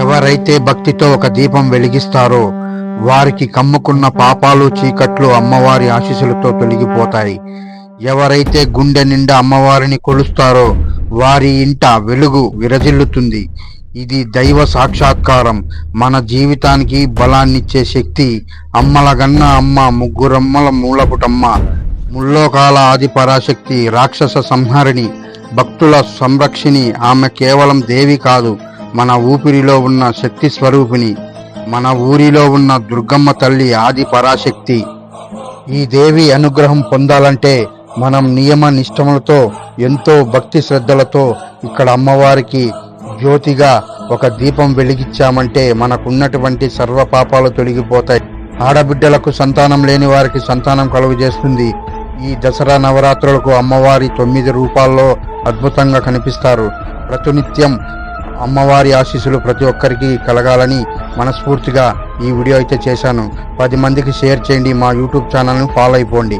ఎవరైతే భక్తితో ఒక దీపం వెలిగిస్తారో వారికి కమ్ముకున్న పాపాలు చీకట్లు అమ్మవారి ఆశీస్సులతో తొలగిపోతాయి. ఎవరైతే గుండె నిండా అమ్మవారిని కొలుస్తారో వారి ఇంట వెలుగు విరజిల్లుతుంది. ఇది దైవ సాక్షాత్కారం. మన జీవితానికి బలాన్నిచ్చే శక్తి అమ్మలగన్న అమ్మ, ముగ్గురమ్మల మూలపుటమ్మ, ముల్లోకాల ఆది పరాశక్తి, రాక్షస సంహరిణి, భక్తుల సంరక్షిణి. ఆమె కేవలం దేవి కాదు, మన ఊపిరిలో ఉన్న శక్తి స్వరూపిణి. మన ఊరిలో ఉన్న దుర్గమ్మ తల్లి ఆది పరాశక్తి. ఈ దేవి అనుగ్రహం పొందాలంటే మనం నియమ నిష్టములతో ఎంతో భక్తి శ్రద్ధలతో ఇక్కడ అమ్మవారికి జ్యోతిగా ఒక దీపం వెలిగించామంటే మనకున్నటువంటి సర్వ పాపాలు తొలగిపోతాయి. ఆడబిడ్డలకు సంతానం లేని వారికి సంతానం కలుగు చేస్తుంది. ఈ దసరా నవరాత్రులకు అమ్మవారి 9 రూపాల్లో అద్భుతంగా కనిపిస్తారు. ప్రతినిత్యం అమ్మవారి ఆశీస్సులు ప్రతి ఒక్కరికి కలగాలని మనస్ఫూర్తిగా ఈ వీడియో అయితే చేశాను. 10 మందికి షేర్ చేయండి. మా యూట్యూబ్ ఛానల్ని ఫాలో అయిపోండి.